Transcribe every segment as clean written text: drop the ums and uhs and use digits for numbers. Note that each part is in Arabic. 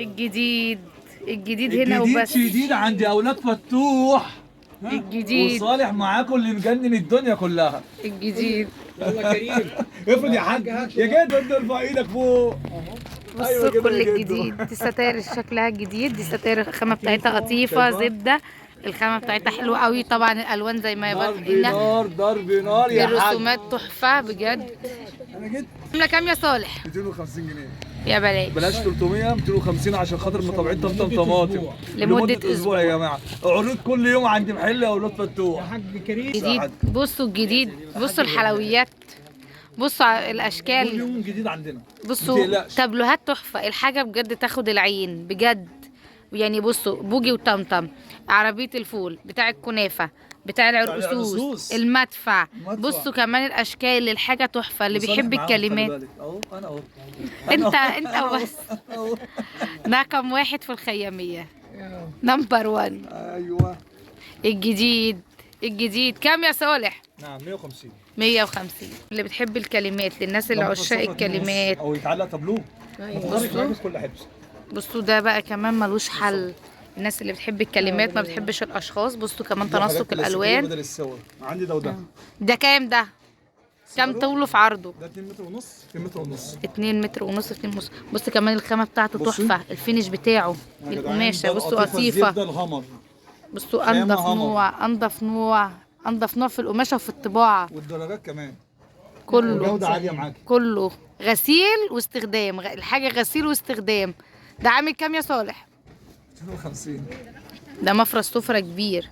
الجديد هنا الجديد وبس. شديد عند اولاد فتوح. الجديد وصالح معاكم اللي مجنن الدنيا كلها. الجديد. يلا كريم. افرض يا حاج يا جد انت ارفع ايدك فوق. أيوة بصوا كده كل جدو. الجديد. دي ستاير شكلها جديد، دي ستاير الخامة بتاعتها قطيفة زبدة، الخامة بتاعتها حلوة قوي. طبعا الالوان زي ما ضرب قلنا، نار ضرب نار يا حاج. الرسومات تحفة بجد. انا جيت عاملة كام يا صالح؟ 250 جنيه. يا بلاش. بلاش 300 250 عشان خاطر مطابعين طماطم لمدة اسبوع يا جماعه. عروض كل يوم عند محل اولاد فتوح. حاج كريم. جديد. بصوا الجديد، بصوا الحلويات، بصوا على كل الاشكال، يوم جديد عندنا. بصوا متقلقش. تابلوهات تحفة. الحاجة بجد تاخد العين بجد يعني. بصوا بوجي وطمطم، عربية الفول بتاع الكنافة بتاع العرقسوس، المدفع. بصوا كمان الاشكال، الحاجة تحفة. اللي بيحب الكلمات اهو انا اهو انت وبس. ده رقم واحد في الخيامية، نمبر 1. ايوه. الجديد كام يا صالح؟ نعم 150. 150. اللي بتحب الكلمات، للناس اللي عشاق الكلمات. او يتعلق تابلوه. بصوا كل حبس. بصوا ده بقى كمان ملوش حل. الناس اللي بتحب الكلمات ما بتحبش الاشخاص. بصوا كمان تناسق الالوان. بدل الصور عندي ده وده. ده كام ده؟ كام طوله في عرضه؟ ده 2 متر ونص 2 متر ونص. 2 متر ونص 2 ونص. بص كمان الخامه بتاعته بصي. تحفه، الفينش بتاعه القماشه بصوا قطيفه. الهمر. بصوا خامة انضف همر. نوع، انضف نوع في القماشه وفي الطباعه. والدرجات كمان. كله جودة عالية معاكي. كله غسيل واستخدام. الحاجه غسيل واستخدام. ده عامل كام يا صالح؟ 250. ده مفرش سفرة كبير.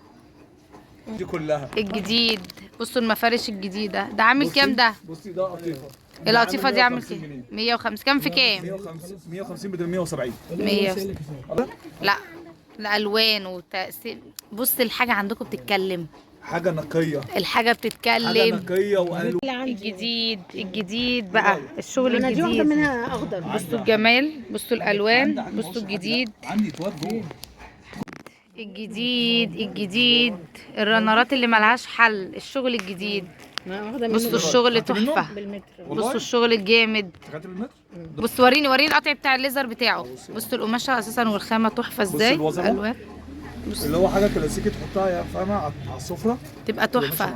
دي كلها. الجديد. بصوا المفارش الجديدة. ده عامل كام ده؟ بصي ده قطيفة. القطيفة دي عامل كام؟ 150. كام في كام؟ 150 بدل 170. 100. لا الألوان وتأثير. بص الحاجة عندكم بتتكلم، حاجة نقية. الحاجة حاجة بتتكلم. نقية وقالوا. الجديد بقى، الشغل انا دي واحده الجديد. منها اخضر. بصوا الجمال، بصوا الألوان، بصوا الجديد. عندي تواب جوه. الجديد الرنرات اللي ملهاش حل. الشغل الجديد. انا واخده بصوا منه الشغل تحفة. بالمتر. بصوا الشغل الجامد. كاتب المتر. بص وريني القطع بتاع الليزر بتاعه. بصوا القماشه اساسا والخامه تحفه ازاي. الوزنة. الوان اللي هو حاجة كلاسيكي تحطها يا فاهمة على السفرة. تبقى تحفه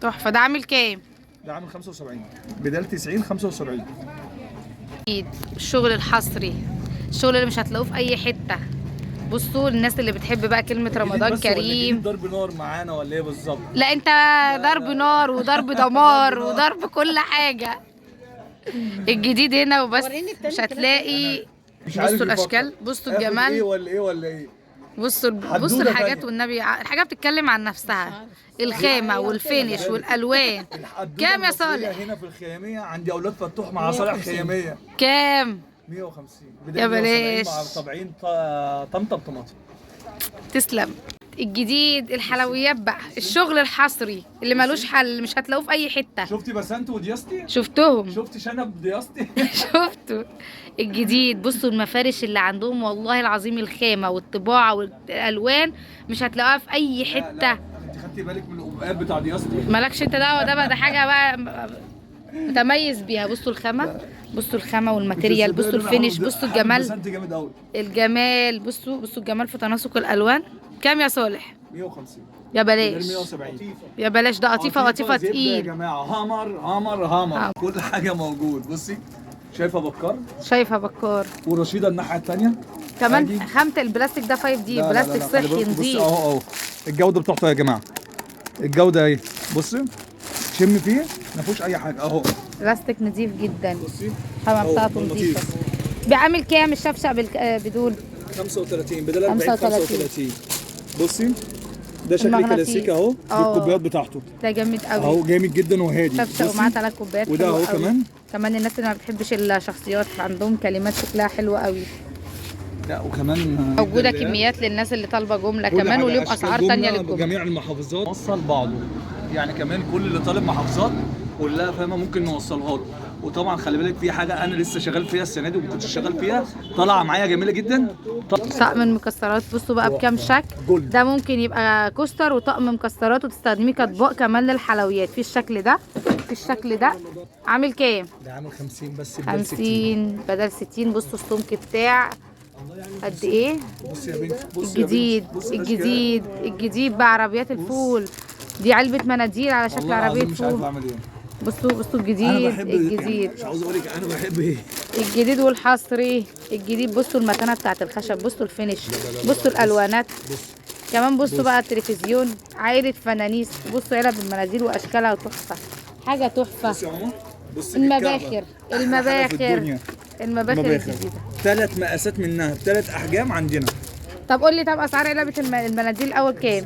تحفه. ده عامل كام؟ ده عامل 75 بدل 90 75. اكيد الشغل الحصري، الشغل اللي مش هتلاقوه في اي حته. بصوا الناس اللي بتحب بقى كلمه رمضان كريم. ضرب نار معانا ولا ايه بالظبط؟ لا انت ضرب نار وضرب دمار وضرب كل حاجه. الجديد هنا وبس. مش هتلاقي. بصوا الاشكال، بصوا ايه الجمال، ولا ايه؟ بصوا حدودة الحاجات تانية. والنبي. الحاجه بتتكلم عن نفسها، الخامه والفينش والالوان. كام يا صالح؟ هنا في الخيامية عندي اولاد فتوح مع صالح خيامية. كام؟ 150 يا بلاش. مع طابعين طماطم. تسلم. الجديد الحلويات بقى، الشغل الحصري اللي ملوش حل، مش هتلاقوه في اي حته. شفتي بسنت ودياستي؟ شفتهم. شفتي شنب دياستي؟ شفتوا الجديد. بصوا المفارش اللي عندهم والله العظيم، الخامه والطباعه والالوان مش هتلاقوها في اي حته. لا انت خدتي بالك من القبقاب بتاع دياستي؟ مالكش انت دعوه. ده بقى ده حاجه بقى متميز بيها. بصوا الخامه، بصوا الخامه والماتيريال، بصوا الفينش، بصوا الجمال. بسنت جامد قوي. الجمال. بصوا الجمال في تناسق الالوان. كام يا صالح؟ 150 يا بلاش. 170. يا بلاش. ده قطيفه زبدة يا تقيل. جماعه. همر كل حاجه موجود. بصي شايفه بكار شايفه بكار. ورشيده الناحيه الثانيه كمان خامه البلاستيك ده 5 دي، بلاستيك صحي نظيف. اهو الجوده بتاعته يا جماعه. الجوده اهي بصي شم فيه ما فيهوش اي حاجه اهو. بلاستيك نظيف جدا. بصي الخامه بتاعته نظيفه. بعمل كام الشفشق بدون؟ 35 بدل 40 35. 35. بصي ده شكل المغناطيس. كلاسيكي اهو بالكوبايات بتاعته ده جامد قوي. اهو جامد جدا وهادي. شفشق بصي. ومعاه 3 كوبايات. وده حلوة اهو قوي. كمان. كمان الناس اللي ما بتحبش الشخصيات عندهم كلمات شكلها حلوه قوي. لا وكمان موجوده كميات للناس اللي طالبه جمله كل كمان، حاجة وليهم أشكال اسعار جملة تانية للجمله. جميع المحافظات وصل بعضه يعني. كمان كل اللي طالب محافظات كلها فاهمه ممكن نوصلها له. وطبعا خلي بالك في حاجه انا لسه شغال فيها السنه دي وما كنتش شغال فيها، طالعه معايا جميله جدا. طقم المكسرات. بصوا بقى بكام شكل. جولد. ده ممكن يبقى كوستر وطقم مكسرات وتستخدميه كاطباق كمان للحلويات. في الشكل ده، في الشكل ده. عامل كام؟ ده عامل 50 بس بدل 60. 50 بدل 60. بصوا السمك بتاع قد ايه بص يا بنت، بص يا الجديد بنت، بص الأشكال. الجديد الجديد بقى عربيات الفول. دي علبة مناديل على شكل والله عربية العظيم مش عارف فول. اعمل ايه. بصوا انا الجديد بحب الجديد يعني مش عاوز اقول لك انا بحب ايه. الجديد والحصري الجديد. بصوا المكانه بتاعت الخشب، بصوا الفينش، بصوا الالوانات كمان. بصوا بقى التلفزيون، عائله فنانيس. بصوا علب المناديل واشكالها تحفه، حاجه تحفه. بص يا ماما، بص المباخر المباخر المباخر الجديده. 3 مقاسات منها ب3 احجام عندنا. طب قول لي، طب اسعار علبه المناديل الاول كام؟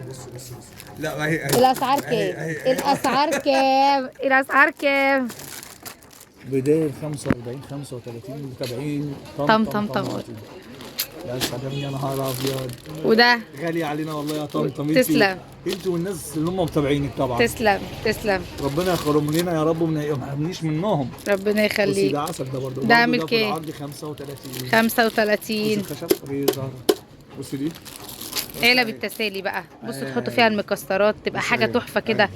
لا اهي الاسعار كام؟ الاسعار كام؟ الاسعار كام؟ بداية 45 35 70 طم. يا سلام يا نهار ابيض. وده غالي علينا والله يا طمطم. تسلم. انتوا والناس اللي هم متابعينك طبعا. تسلم. ربنا يخرم لنا يا رب وما يحرمنيش منهم. ربنا بصي يخليك. ده عسل ده برضه. ده عامل في كام؟ العرض 35. 35. بصي الخشب ريزر. بصي دي علب التسالي بقى، بصوا تحطوا فيها المكسرات تبقى حاجه تحفه كده.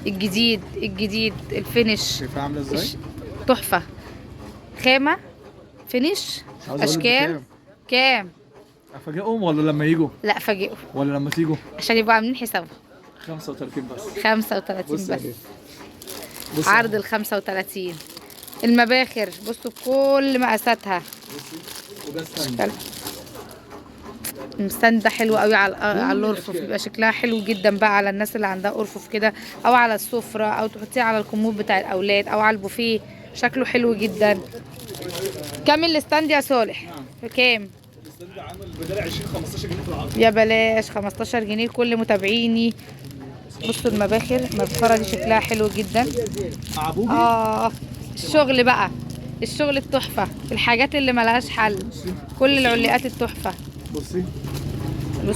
الجديد الفينش شايفاها عامله ازاي؟ تحفه. خامه فينش عاوز أقول لك اشكال. بكام؟ كام؟ افاجئهم ولا لما يجوا؟ لا فاجئوا ولا لما تيجوا؟ عشان يبقوا عاملين حسابهم. 35 بس. 35 بص يا بس. بيه. بص عرض ال 35. المباخر بصوا بكل مقاساتها. وده ستاند. المستند ده حلو قوي على الارفف، بيبقى شكلها حلو جدا بقى على الناس اللي عندها ارفف كده، او على السفره، او تحطيه على الكومود بتاع الاولاد، او على البوفيه. شكله حلو جدا. كام الستاند يا صالح؟ كام؟ الستاند عامل بدل 20 15 جنيه في العرض. يا بلاش 15 جنيه لكل متابعيني. بصوا المبخره دي شكلها حلو جدا. عبوبي. الشغل بقى، الشغل التحفه، الحاجات اللي ملهاش حل، كل العلقات التحفه. بصي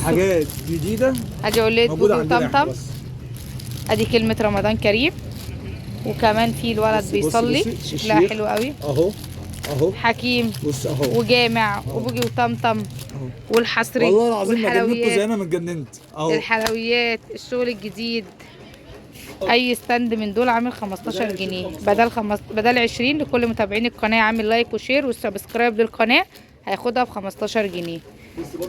حاجات جديده. ادي علقه بوجي وطمطم. بس. ادي كلمه رمضان كريم. وكمان في الولد بيصلي شكلها حلو قوي. اهو حكيم. بص اهو. وجامع وبوجي وطمطم. والحصري والله العظيم ما جننتكوا زي والحلويات. انا ما اتجننت اهو. الحلويات الشغل الجديد. اي ستاند من دول عامل 15 جنيه بدل 20 لكل متابعين القناه. عامل لايك وشير وسبسكرايب للقناه هياخدها ب 15 جنيه.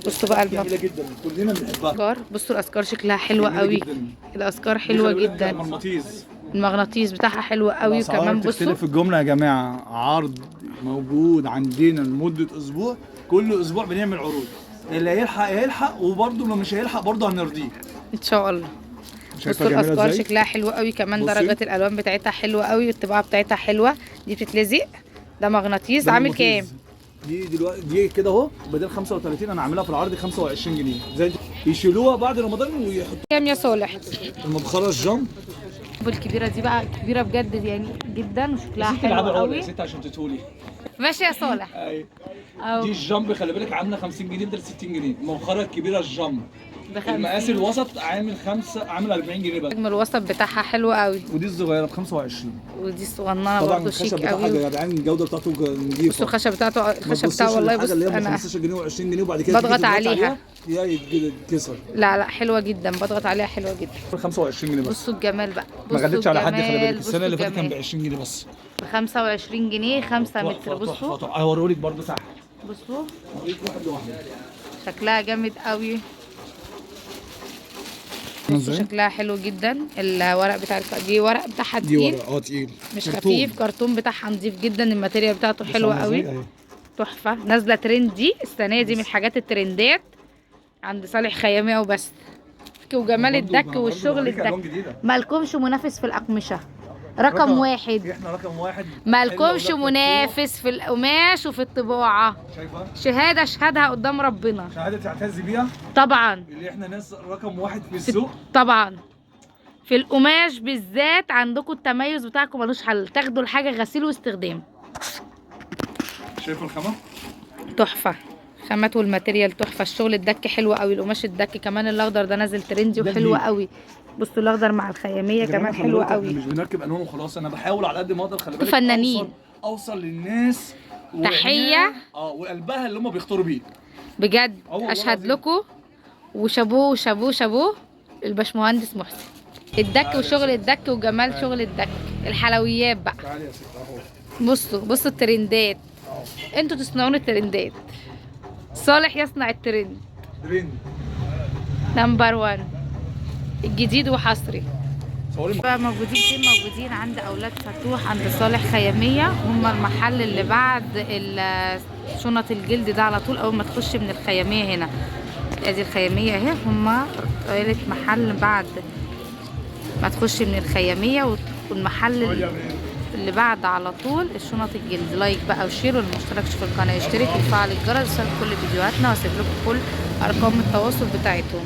بصوا بقى جميله جدا كلنا بنحبها. بصوا الاسكار شكلها حلوه قوي. جداً. الاسكار حلوه جدا. المغناطيس بتاعها حلو قوي. وكمان بصوا في الجمله يا جماعه، عرض موجود عندنا لمده اسبوع، كل اسبوع بنعمل عروض. اللي هيلحق وبرده اللي مش هيلحق برده هنرضيه ان شاء الله. بصوا الاسكار شكلها حلو قوي. كمان درجات الالوان بتاعتها حلوه قوي، والطباعه بتاعتها حلوه. دي بتتلزق. ده مغناطيس. عامل كام؟ دي دلوقتي دي كده اهو بدل 35 انا عاملها في العرض 25 جنيه. زي يشيلوها بعد رمضان ويحطوها. كام يا صالح؟ المبخره الجامب الكبيره دي بقى كبيره بجد يعني جدا، وشكلها حلو قوي. يا ست عشان تتولي. ماشي يا صالح. ايوه دي الجامب خلي بالك عامله 50 جنيه بدل 60 جنيه. المبخره الكبيره الجامب. المقاس الوسط عامل 40 جنيه بس. الوسط بتاعها حلو قوي. ودي الصغيره ب 25. ودي الصغننه برضه شيك قوي. طبعا يا جدعان الجوده بتاعته نضيفه. بصوا الخشب بتاعته والله. بص انا 15 جنيه و20 جنيه وبعد كده بضغط عليها يتكسر. لا حلوه جدا، بضغط عليها حلوه جدا. 25 جنيه بس. بصوا الجمال بقى. ما غلتش على حد خلي بالك. السنه اللي فاتت كان ب 20 جنيه بس. ب 25 جنيه 5 متر. بصوا هوريهولك برضه تحت. بصوا اوريك واحده. شكلها جامد قوي. بصوا شكلها حلو جدا. الورق بتاع دي ورق بتاعها تقيل. دي ورق تقيل مش خفيف. كرتون بتاعها نضيف جدا. الماتيريال بتاعته حلوه قوي. تحفه. نازله ترند دي السنه دي، من الحاجات الترندات عند صالح خيامي وبس. وجمال الدك والشغل الدك. مالكمش منافس في الاقمشه. رقم واحد. احنا رقم واحد. مالكمش منافس في القماش وفي الطباعه. شايفه؟ شهاده اشهدها قدام ربنا. شهاده تعتز بيها. طبعا. اللي احنا ناس رقم واحد في السوق. طبعا. في القماش بالذات عندكم التميز بتاعكم ملوش حل. تاخدوا الحاجه غسيل واستخدام. شايف الخامه؟ تحفه. خامات والماتيريال تحفه. الشغل الدك حلو قوي. القماش الدك كمان الاخضر ده نازل ترندي وحلو قوي. بصوا الاخضر مع الخياميه كمان حلوه قوي. مش بنركب الوان وخلاص. انا بحاول على قد ما اقدر خلي بالك فنانين. اوصل للناس. تحيه. وقلبها اللي هم بيختاروا بيه بجد. اشهد لكم. وشابوه الباشمهندس محسن. الدك وشغل الدك وجمال شغل الدك. الحلويات بقى. تعالي يا ست اهو. بصوا الترندات. انتوا تصنعون الترندات. صالح يصنع الترند. ترند. نمبر 1 الجديد وحصري. صوري بقى موجودين فين؟ موجودين عند اولاد فتوح عند صالح خياميه، هم المحل اللي بعد شنط الجلد ده على طول. اول ما تخش من الخياميه هنا، ادي الخياميه اهي، هم قايله محل بعد ما تخش من الخياميه، والمحل اللي بعد على طول الشنط الجلد. لايك بقى وشير، واللي مشتركش في القناه يشترك ويفعل الجرس عشان كل فيديوهاتنا، واسيب لكم كل ارقام التواصل بتاعتهم.